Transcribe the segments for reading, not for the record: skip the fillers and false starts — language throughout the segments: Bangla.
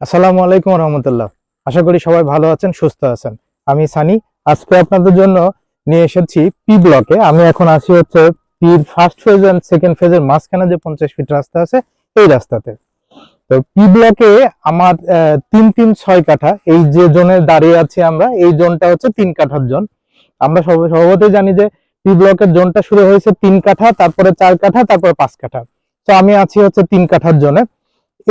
আসসালামু আলাইকুম রহমতুল্লাহ। আশা করি সবাই ভালো আছেন, সুস্থ আছেন। আমি সানি। আজকে আপনাদের জন্য নিয়ে এসেছি পি ব্লকে। আমি এখন আছি হচ্ছে পির ফার্স্ট ফেজ এন্ড সেকেন্ড ফেজের মাঝখানে যে 50 ফিট রাস্তা আছে এই রাস্তাতে। তো পি ব্লকে আমার 3-3-6 কাঠা, এই যে জোনে দাঁড়িয়ে আছি আমরা, এই জোনটা হচ্ছে 3 কাঠার জোন। আমরা স্বভাবতই জানি যে পি ব্লকের জোনটা শুরু হয়েছে 3 কাঠা, তারপরে 4 কাঠা, তারপরে 5 কাঠা। তো আমি আছি হচ্ছে 3 কাঠার জোনে।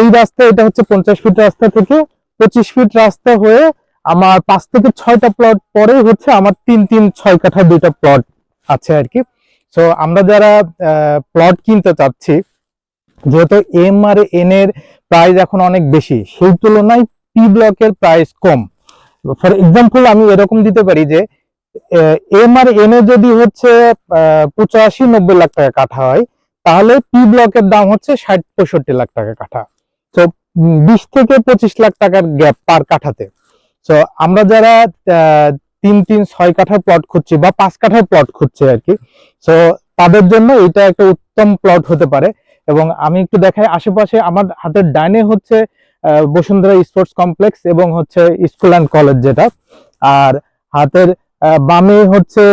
এই রাস্তা, এটা হচ্ছে 50 ফিট রাস্তা থেকে 25 ফিট রাস্তা হয়ে আমার 5 থেকে 6টা প্লট পরে হচ্ছে আমার 3-3-6 কাঠা 2টা প্লট আছে আর কি। তো আমরা যারা প্লট কিনতে চাচ্ছি, যেহেতু এম আর এন এর প্রাইস এখন অনেক বেশি, সেই তুলনায় পি ব্লকের প্রাইস কম। ফর এক্সাম্পল আমি এরকম দিতে পারি যে এম আর এন এ যদি হচ্ছে 85-90 লাখ টাকা কাঠা হয়, তাহলে পি ব্লকের দাম হচ্ছে 60-65 লাখ টাকা কাঠা। তো 20 থেকে 25 লাখ টাকার গ্যাপ পার কাঠাতে। তো আমরা যারা 3-3-6 কাঠার প্লট খুঁজছি বা 5 কাঠার প্লট খুঁজছি আর কি, তো তাদের জন্য এটা একটা উত্তম প্লট হতে পারে। এবং আমি একটু দেখাই, আশেপাশে আমার হাতের ডাইনে হচ্ছে বসুন্ধরা স্পোর্টস কমপ্লেক্স এবং হচ্ছে স্কুল অ্যান্ড কলেজ যেটা, আর হাতের বামে হচ্ছে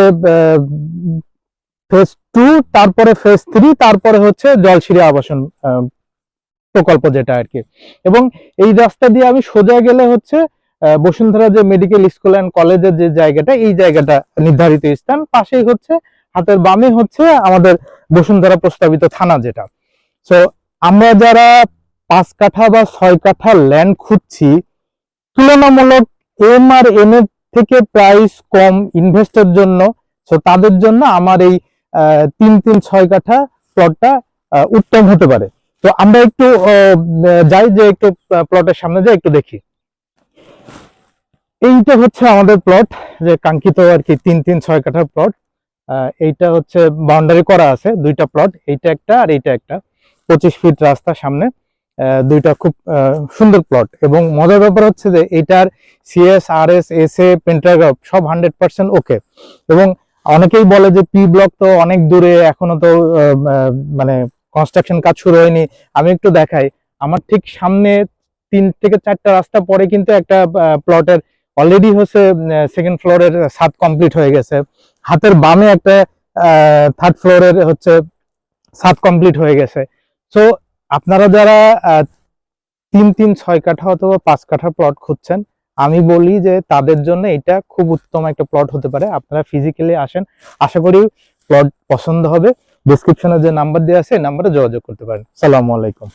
ফেজ 2, তারপরে ফেজ 3, তারপরে হচ্ছে জলসিঁড়ি আবাসন প্রকল্প যেটা আর কি। এবং এই রাস্তা দিয়ে আমি সোজা গেলে হচ্ছে বসুন্ধরা যে মেডিকেল স্কুল অ্যান্ড কলেজের যে জায়গাটা, এই জায়গাটা নির্ধারিত স্থান। পাশেই হচ্ছে হাতের বামে হচ্ছে আমাদের বসুন্ধরা প্রস্তাবিত থানা যেটা। তো আমরা যারা 5 কাঠা বা 6 কাঠা ল্যান্ড খুঁজছি, তুলনামূলক এম আর এন এর থেকে প্রাইস কম ইনভেস্টের জন্য, তো তাদের জন্য আমার এই 3-3-6 কাঠা প্লটটা উত্তম হতে পারে। তো আমরা একটু যাই, যে একটু প্লটের সামনে যাই, একটু দেখি। এইটা হচ্ছে আমাদের প্লট, যে কাঙ্ক্ষিত আর কি 3-3-6 কাঠার প্লট। এইটা হচ্ছে বাউন্ডারি করা আছে 2টা প্লট, এইটা একটা আর এইটা একটা। 25 ফিট রাস্তা সামনে, 2টা খুব সুন্দর প্লট। এবং মজার ব্যাপার হচ্ছে যে এটার সিএস, আরএস, এসএ, পেন্টাগ্রাফ সব 100% ওকে। এবং অনেকেই বলে যে পি ব্লক তো অনেক দূরে, এখনো তো মানে কনস্ট্রাকশন কাজ শুরু হয়নি। আমি একটু দেখাই, আমার ঠিক সামনে 3 থেকে 4টা রাস্তা পরে কিন্তু একটা প্লটের অলরেডি হচ্ছে সেকেন্ড ফ্লোরের ছাদ কমপ্লিট হয়ে গেছে। হাতের বামে একটা 3rd ফ্লোরের হচ্ছে ছাদ কমপ্লিট হয়ে গেছে। সো আপনারা যারা 3-3-6 কাঠা অথবা 5 কাঠা প্লট খুঁজছেন, আমি বলি যে তাদের জন্য এটা খুব উত্তম একটা প্লট হতে পারে। আপনারা ফিজিক্যালি আসেন, আশা করি প্লট পছন্দ হবে। ডেসক্রিপশনে যে নাম্বার দেওয়া আছে, এই নাম্বারে যোগাযোগ করতে পারেন। আসসালামু আলাইকুম।